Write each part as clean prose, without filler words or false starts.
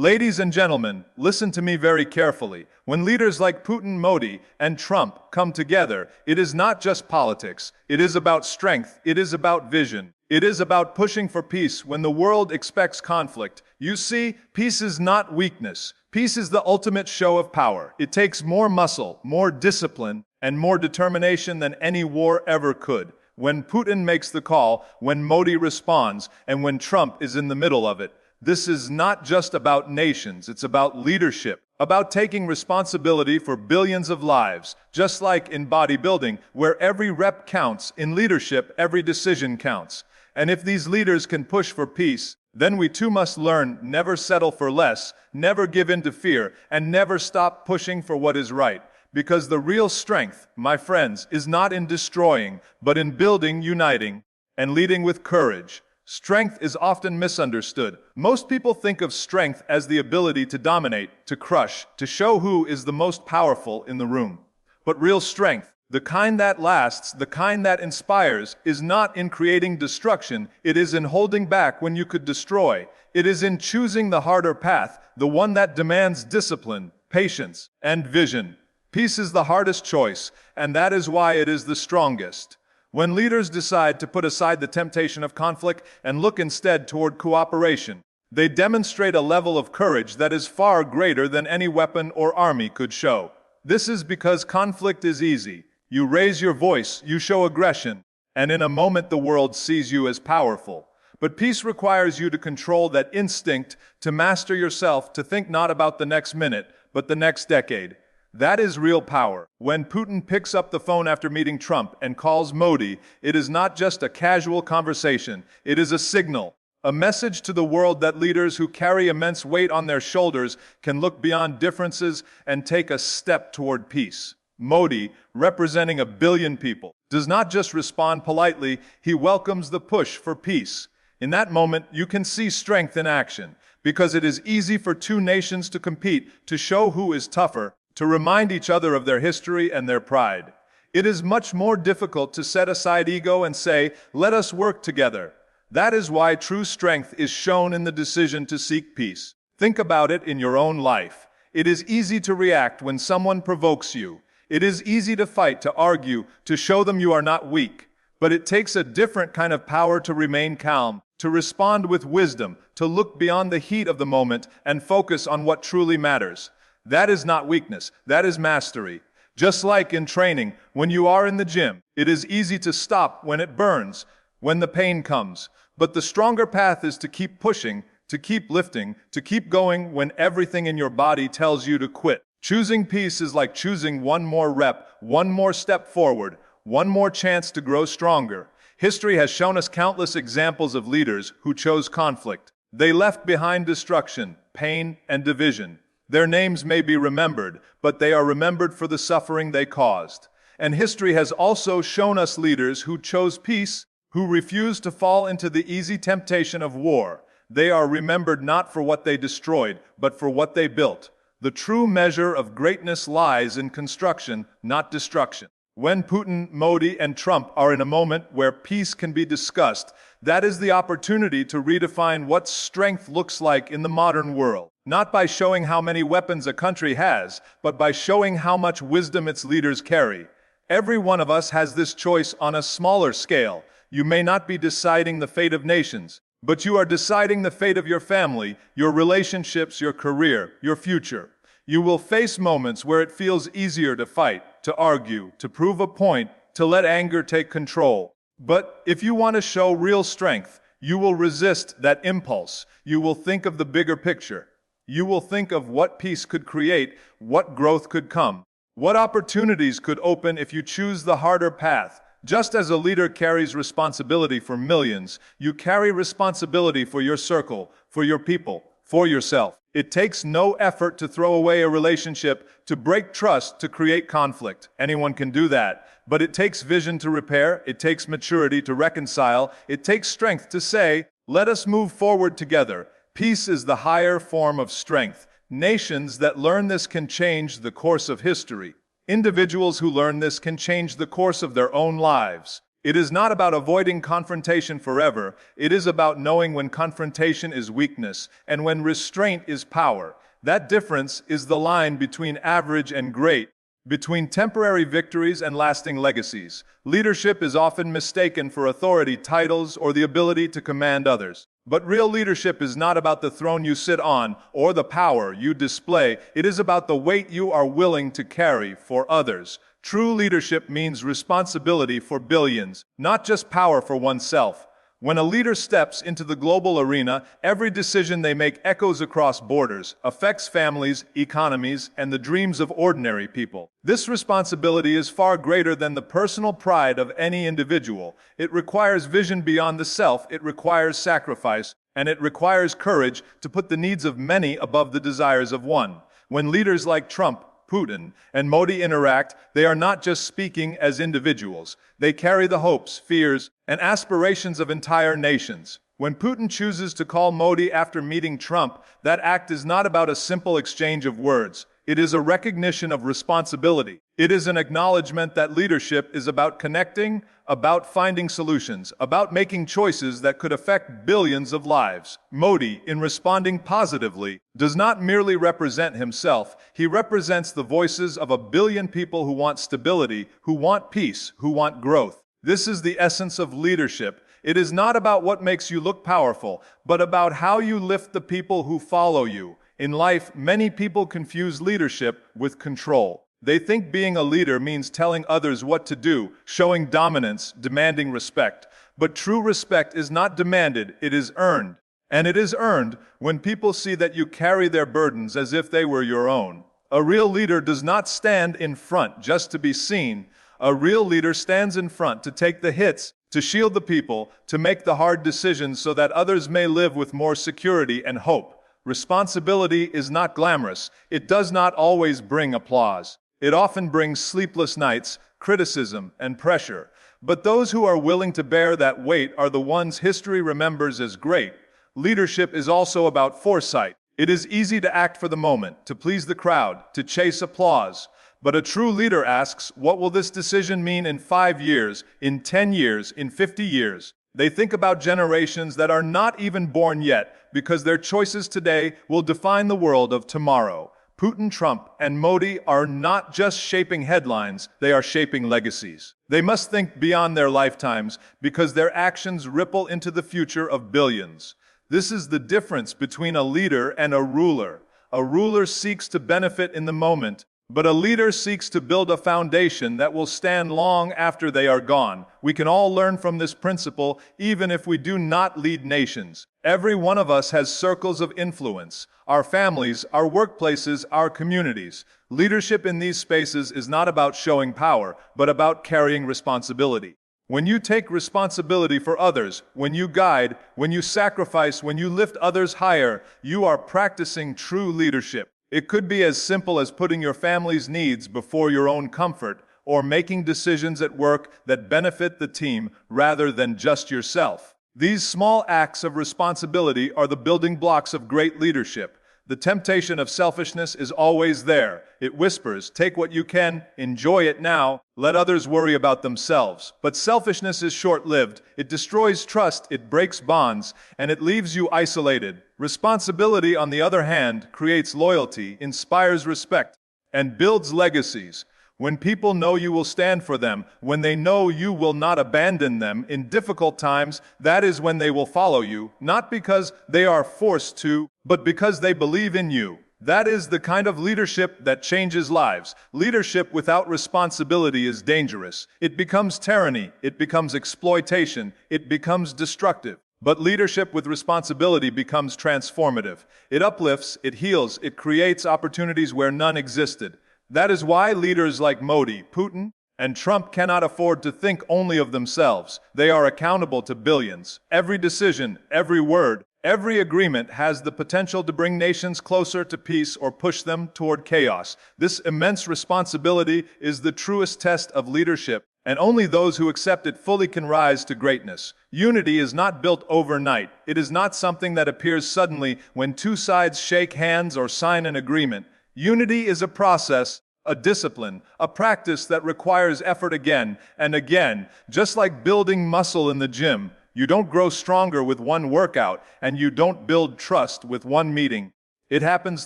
Ladies and gentlemen, listen to me very carefully. When leaders like Putin, Modi, and Trump come together, it is not just politics. It is about strength. It is about vision. It is about pushing for peace when the world expects conflict. You see, peace is not weakness. Peace is the ultimate show of power. It takes more muscle, more discipline, and more determination than any war ever could. When Putin makes the call, when Modi responds, and when Trump is in the middle of it, this is not just about nations, it's about leadership, about taking responsibility for billions of lives, just like in bodybuilding, where every rep counts. In leadership, every decision counts. And if these leaders can push for peace, then we too must learn never settle for less, never give in to fear, and never stop pushing for what is right. Because the real strength, my friends, is not in destroying, but in building, uniting, and leading with courage. Strength is often misunderstood. Most people think of strength as the ability to dominate, to crush, to show who is the most powerful in the room. But real strength, the kind that lasts, the kind that inspires, is not in creating destruction. It is in holding back when you could destroy. It is in choosing the harder path, the one that demands discipline, patience, and vision. Peace is the hardest choice, and that is why it is the strongest. When leaders decide to put aside the temptation of conflict and look instead toward cooperation, they demonstrate a level of courage that is far greater than any weapon or army could show. This is because conflict is easy. You raise your voice, you show aggression, and in a moment the world sees you as powerful. But peace requires you to control that instinct, to master yourself, to think not about the next minute, but the next decade. That is real power. When Putin picks up the phone after meeting Trump and calls Modi, it is not just a casual conversation. It is a signal, a message to the world that leaders who carry immense weight on their shoulders can look beyond differences and take a step toward peace. Modi, representing 1 billion people, does not just respond politely, he welcomes the push for peace. In that moment, you can see strength in action, because it is easy for two nations to compete, to show who is tougher, to remind each other of their history and their pride. It is much more difficult to set aside ego and say, let us work together. That is why true strength is shown in the decision to seek peace. Think about it in your own life. It is easy to react when someone provokes you. It is easy to fight, to argue, to show them you are not weak. But it takes a different kind of power to remain calm, to respond with wisdom, to look beyond the heat of the moment and focus on what truly matters. That is not weakness, that is mastery. Just like in training, when you are in the gym, it is easy to stop when it burns, when the pain comes. But the stronger path is to keep pushing, to keep lifting, to keep going when everything in your body tells you to quit. Choosing peace is like choosing one more rep, one more step forward, one more chance to grow stronger. History has shown us countless examples of leaders who chose conflict. They left behind destruction, pain, and division. Their names may be remembered, but they are remembered for the suffering they caused. And history has also shown us leaders who chose peace, who refused to fall into the easy temptation of war. They are remembered not for what they destroyed, but for what they built. The true measure of greatness lies in construction, not destruction. When Putin, Modi, and Trump are in a moment where peace can be discussed, that is the opportunity to redefine what strength looks like in the modern world. Not by showing how many weapons a country has, but by showing how much wisdom its leaders carry. Every one of us has this choice on a smaller scale. You may not be deciding the fate of nations, but you are deciding the fate of your family, your relationships, your career, your future. You will face moments where it feels easier to fight, to argue, to prove a point, to let anger take control. But if you want to show real strength, you will resist that impulse. You will think of the bigger picture. You will think of what peace could create, what growth could come, what opportunities could open if you choose the harder path. Just as a leader carries responsibility for millions, you carry responsibility for your circle, for your people, for yourself. It takes no effort to throw away a relationship, to break trust, to create conflict. Anyone can do that. But it takes vision to repair, it takes maturity to reconcile, it takes strength to say, let us move forward together. Peace is the higher form of strength. Nations that learn this can change the course of history. Individuals who learn this can change the course of their own lives. It is not about avoiding confrontation forever. It is about knowing when confrontation is weakness and when restraint is power. That difference is the line between average and great, between temporary victories and lasting legacies. Leadership is often mistaken for authority, titles, or the ability to command others. But real leadership is not about the throne you sit on or the power you display. It is about the weight you are willing to carry for others. True leadership means responsibility for billions, not just power for oneself. When a leader steps into the global arena, every decision they make echoes across borders, affects families, economies, and the dreams of ordinary people. This responsibility is far greater than the personal pride of any individual. It requires vision beyond the self, it requires sacrifice, and it requires courage to put the needs of many above the desires of one. When leaders like Trump, Putin, and Modi interact, they are not just speaking as individuals. They carry the hopes, fears, and aspirations of entire nations. When Putin chooses to call Modi after meeting Trump, that act is not about a simple exchange of words. It is a recognition of responsibility. It is an acknowledgement that leadership is about connecting, about finding solutions, about making choices that could affect billions of lives. Modi, in responding positively, does not merely represent himself. He represents the voices of a billion people who want stability, who want peace, who want growth. This is the essence of leadership. It is not about what makes you look powerful, but about how you lift the people who follow you. In life, many people confuse leadership with control. They think being a leader means telling others what to do, showing dominance, demanding respect. But true respect is not demanded, it is earned. And it is earned when people see that you carry their burdens as if they were your own. A real leader does not stand in front just to be seen. A real leader stands in front to take the hits, to shield the people, to make the hard decisions so that others may live with more security and hope. Responsibility is not glamorous. It does not always bring applause. It often brings sleepless nights, criticism, and pressure. But those who are willing to bear that weight are the ones history remembers as great. Leadership is also about foresight. It is easy to act for the moment, to please the crowd, to chase applause. But a true leader asks, what will this decision mean in 5 years, in 10 years, in 50 years? They think about generations that are not even born yet, because their choices today will define the world of tomorrow. Putin, Trump, and Modi are not just shaping headlines, they are shaping legacies. They must think beyond their lifetimes, because their actions ripple into the future of billions. This is the difference between a leader and a ruler. A ruler seeks to benefit in the moment, but a leader seeks to build a foundation that will stand long after they are gone. We can all learn from this principle, even if we do not lead nations. Every one of us has circles of influence. Our families, our workplaces, our communities. Leadership in these spaces is not about showing power, but about carrying responsibility. When you take responsibility for others, when you guide, when you sacrifice, when you lift others higher, you are practicing true leadership. It could be as simple as putting your family's needs before your own comfort, or making decisions at work that benefit the team rather than just yourself. These small acts of responsibility are the building blocks of great leadership. The temptation of selfishness is always there. It whispers, take what you can, enjoy it now, let others worry about themselves. But selfishness is short-lived. It destroys trust, it breaks bonds, and it leaves you isolated. Responsibility, on the other hand, creates loyalty, inspires respect, and builds legacies. When people know you will stand for them, when they know you will not abandon them in difficult times, that is when they will follow you, not because they are forced to, but because they believe in you. That is the kind of leadership that changes lives. Leadership without responsibility is dangerous. It becomes tyranny, it becomes exploitation, it becomes destructive. But leadership with responsibility becomes transformative. It uplifts, it heals, it creates opportunities where none existed. That is why leaders like Modi, Putin, and Trump cannot afford to think only of themselves. They are accountable to billions. Every decision, every word, every agreement has the potential to bring nations closer to peace or push them toward chaos. This immense responsibility is the truest test of leadership, and only those who accept it fully can rise to greatness. Unity is not built overnight. It is not something that appears suddenly when two sides shake hands or sign an agreement. Unity is a process, A discipline, a practice that requires effort again and again, just like building muscle in the gym. You don't grow stronger with one workout, and you don't build trust with one meeting. It happens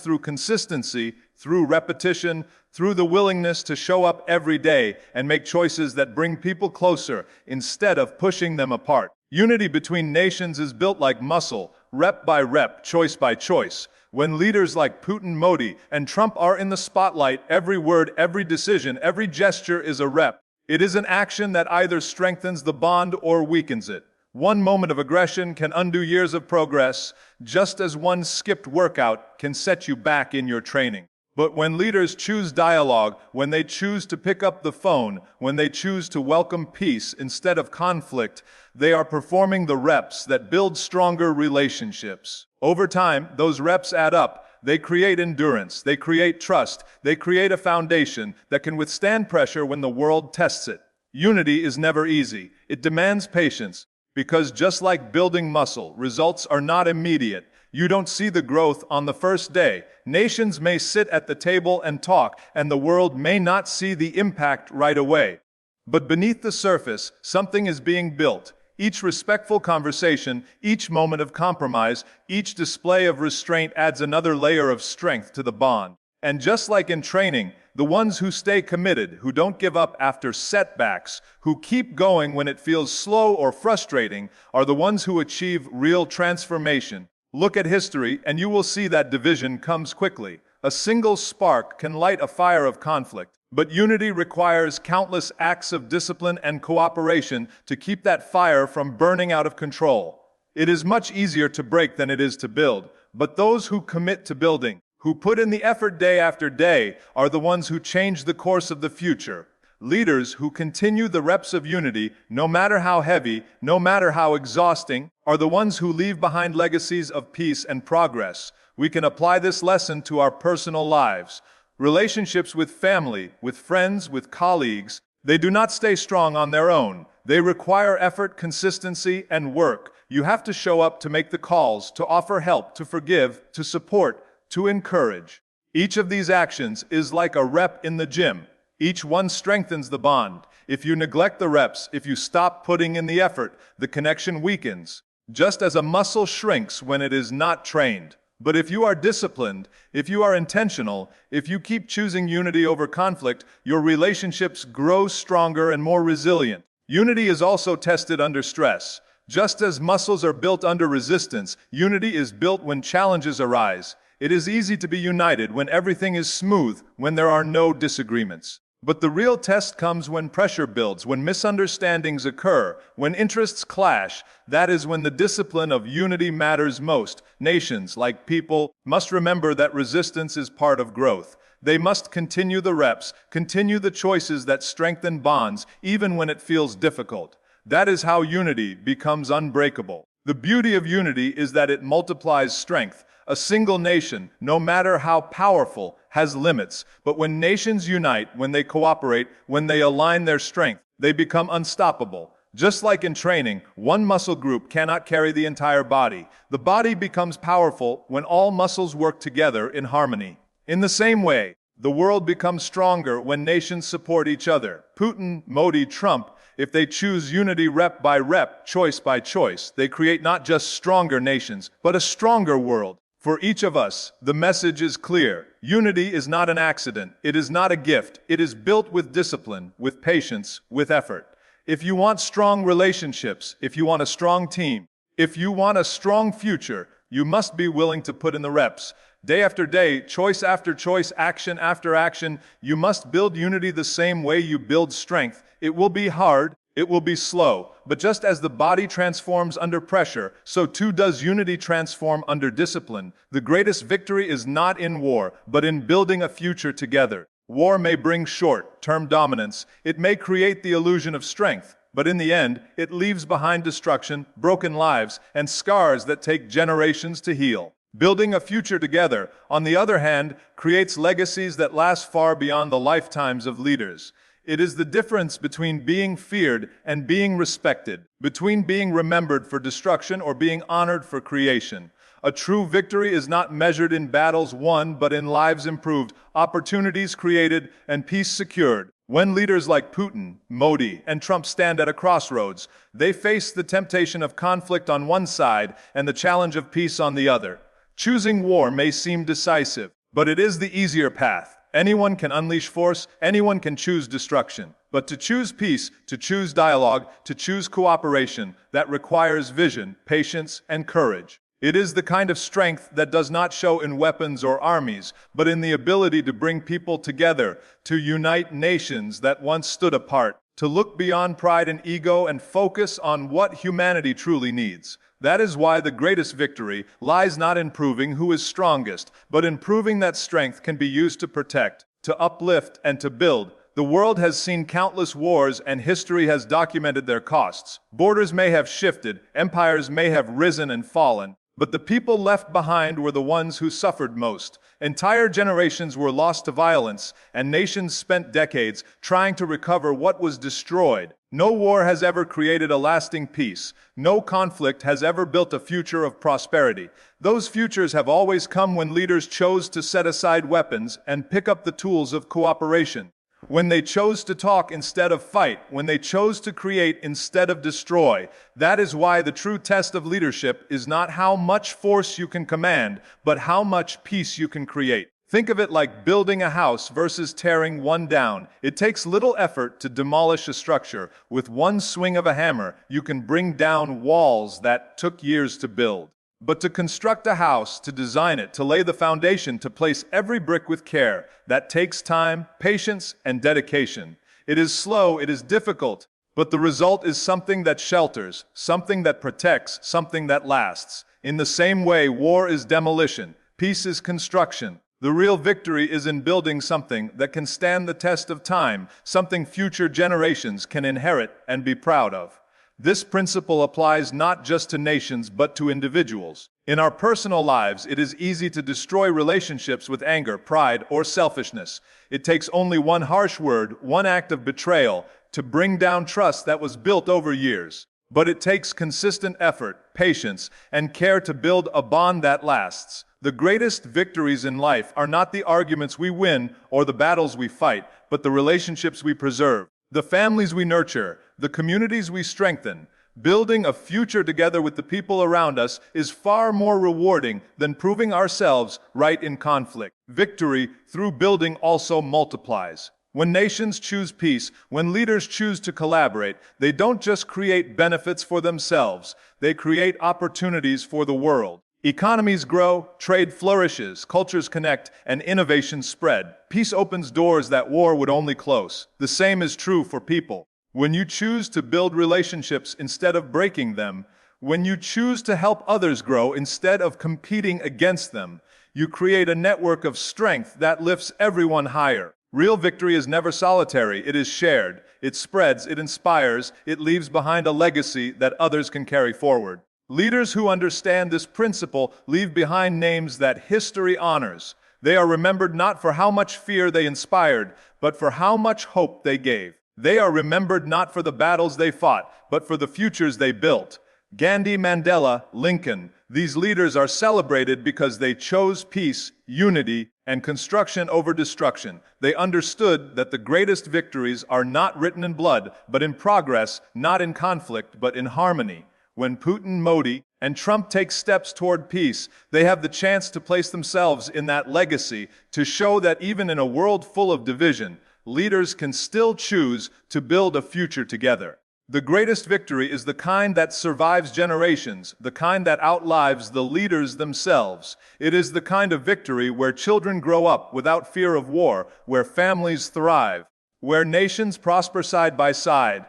through consistency, through repetition, through the willingness to show up every day and make choices that bring people closer instead of pushing them apart. Unity between nations is built like muscle, rep by rep, choice by choice. When leaders like Putin, Modi, and Trump are in the spotlight, every word, every decision, every gesture is a rep. It is an action that either strengthens the bond or weakens it. One moment of aggression can undo years of progress, just as one skipped workout can set you back in your training. But when leaders choose dialogue, when they choose to pick up the phone, when they choose to welcome peace instead of conflict, they are performing the reps that build stronger relationships. Over time, those reps add up. They create endurance, they create trust, they create a foundation that can withstand pressure when the world tests it. Unity is never easy. It demands patience. Because just like building muscle, results are not immediate. You don't see the growth on the first day. Nations may sit at the table and talk, and the world may not see the impact right away. But beneath the surface, something is being built. Each respectful conversation, each moment of compromise, each display of restraint adds another layer of strength to the bond. And just like in training, the ones who stay committed, who don't give up after setbacks, who keep going when it feels slow or frustrating, are the ones who achieve real transformation. Look at history, and you will see that division comes quickly. A single spark can light a fire of conflict, but unity requires countless acts of discipline and cooperation to keep that fire from burning out of control. It is much easier to break than it is to build, but those who commit to building, who put in the effort day after day, are the ones who change the course of the future. Leaders who continue the reps of unity, no matter how heavy, no matter how exhausting, are the ones who leave behind legacies of peace and progress. We can apply this lesson to our personal lives. Relationships with family, with friends, with colleagues, they do not stay strong on their own. They require effort, consistency, and work. You have to show up to make the calls, to offer help, to forgive, to support, to encourage. Each of these actions is like a rep in the gym. Each one strengthens the bond. If you neglect the reps, if you stop putting in the effort, the connection weakens, just as a muscle shrinks when it is not trained. But if you are disciplined, if you are intentional, if you keep choosing unity over conflict, your relationships grow stronger and more resilient. Unity is also tested under stress. Just as muscles are built under resistance, unity is built when challenges arise. It is easy to be united when everything is smooth, when there are no disagreements. But the real test comes when pressure builds, when misunderstandings occur, when interests clash. That is when the discipline of unity matters most. Nations, like people, must remember that resistance is part of growth. They must continue the reps, continue the choices that strengthen bonds, even when it feels difficult. That is how unity becomes unbreakable. The beauty of unity is that it multiplies strength. A single nation, no matter how powerful, has limits. But when nations unite, when they cooperate, when they align their strength, they become unstoppable. Just like in training, one muscle group cannot carry the entire body. The body becomes powerful when all muscles work together in harmony. In the same way, the world becomes stronger when nations support each other. Putin, Modi, Trump, if they choose unity rep by rep, choice by choice, they create not just stronger nations, but a stronger world. For each of us, the message is clear. Unity is not an accident. It is not a gift. It is built with discipline, with patience, with effort. If you want strong relationships, if you want a strong team, if you want a strong future, you must be willing to put in the reps. Day after day, choice after choice, action after action, you must build unity the same way you build strength. It will be hard. It will be slow, but just as the body transforms under pressure, so too does unity transform under discipline. The greatest victory is not in war, but in building a future together. War may bring short-term dominance. It may create the illusion of strength, but in the end, it leaves behind destruction, broken lives, and scars that take generations to heal. Building a future together, on the other hand, creates legacies that last far beyond the lifetimes of leaders. It is the difference between being feared and being respected, between being remembered for destruction or being honored for creation. A true victory is not measured in battles won, but in lives improved, opportunities created, and peace secured. When leaders like Putin, Modi, and Trump stand at a crossroads, they face the temptation of conflict on one side and the challenge of peace on the other. Choosing war may seem decisive, but it is the easier path. Anyone can unleash force, anyone can choose destruction. But to choose peace, to choose dialogue, to choose cooperation, that requires vision, patience, and courage. It is the kind of strength that does not show in weapons or armies, but in the ability to bring people together, to unite nations that once stood apart, to look beyond pride and ego and focus on what humanity truly needs. That is why the greatest victory lies not in proving who is strongest, but in proving that strength can be used to protect, to uplift, and to build. The world has seen countless wars, and history has documented their costs. Borders may have shifted, empires may have risen and fallen, but the people left behind were the ones who suffered most. Entire generations were lost to violence, and nations spent decades trying to recover what was destroyed. No war has ever created a lasting peace. No conflict has ever built a future of prosperity. Those futures have always come when leaders chose to set aside weapons and pick up the tools of cooperation. When they chose to talk instead of fight, when they chose to create instead of destroy. That is why the true test of leadership is not how much force you can command, but how much peace you can create. Think of it like building a house versus tearing one down. It takes little effort to demolish a structure. With one swing of a hammer, you can bring down walls that took years to build. But to construct a house, to design it, to lay the foundation, to place every brick with care, that takes time, patience, and dedication. It is slow, it is difficult, but the result is something that shelters, something that protects, something that lasts. In the same way, war is demolition, peace is construction. The real victory is in building something that can stand the test of time, something future generations can inherit and be proud of. This principle applies not just to nations, but to individuals. In our personal lives, it is easy to destroy relationships with anger, pride, or selfishness. It takes only one harsh word, one act of betrayal, to bring down trust that was built over years. But it takes consistent effort, patience, and care to build a bond that lasts. The greatest victories in life are not the arguments we win or the battles we fight, but the relationships we preserve. The families we nurture, the communities we strengthen. Building a future together with the people around us is far more rewarding than proving ourselves right in conflict. Victory through building also multiplies. When nations choose peace, when leaders choose to collaborate, they don't just create benefits for themselves, they create opportunities for the world. Economies grow, trade flourishes, cultures connect, and innovations spread. Peace opens doors that war would only close. The same is true for people. When you choose to build relationships instead of breaking them, when you choose to help others grow instead of competing against them, you create a network of strength that lifts everyone higher. Real victory is never solitary, it is shared. It spreads, it inspires, it leaves behind a legacy that others can carry forward. Leaders who understand this principle leave behind names that history honors. They are remembered not for how much fear they inspired, but for how much hope they gave. They are remembered not for the battles they fought, but for the futures they built. Gandhi, Mandela, Lincoln, these leaders are celebrated because they chose peace, unity, and construction over destruction. They understood that the greatest victories are not written in blood, but in progress, not in conflict, but in harmony. When Putin, Modi, and Trump take steps toward peace, they have the chance to place themselves in that legacy, to show that even in a world full of division, leaders can still choose to build a future together. The greatest victory is the kind that survives generations, the kind that outlives the leaders themselves. It is the kind of victory where children grow up without fear of war, where families thrive, where nations prosper side by side.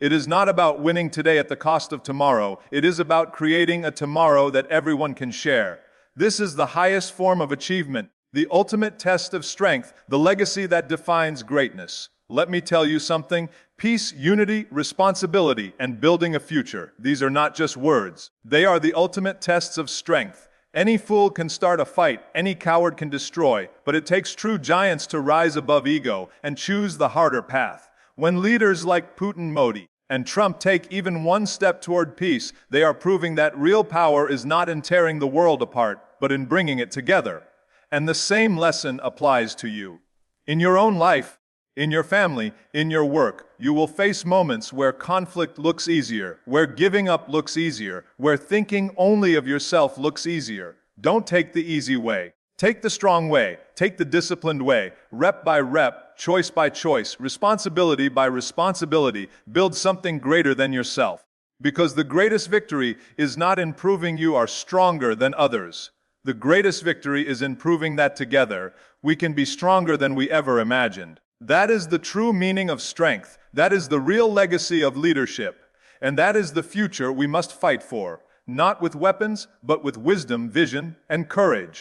It is not about winning today at the cost of tomorrow. It is about creating a tomorrow that everyone can share. This is the highest form of achievement, the ultimate test of strength, the legacy that defines greatness. Let me tell you something. Peace, unity, responsibility, and building a future. These are not just words. They are the ultimate tests of strength. Any fool can start a fight, any coward can destroy, but it takes true giants to rise above ego and choose the harder path. When leaders like Putin, Modi, and Trump take even one step toward peace, they are proving that real power is not in tearing the world apart, but in bringing it together. And the same lesson applies to you. In your own life, in your family, in your work, you will face moments where conflict looks easier, where giving up looks easier, where thinking only of yourself looks easier. Don't take the easy way. Take the strong way. Take the disciplined way. Rep by rep, choice by choice, responsibility by responsibility. Build something greater than yourself. Because the greatest victory is not in proving you are stronger than others. The greatest victory is in proving that together, we can be stronger than we ever imagined. That is the true meaning of strength. That is the real legacy of leadership. And that is the future we must fight for, not with weapons, but with wisdom, vision, and courage.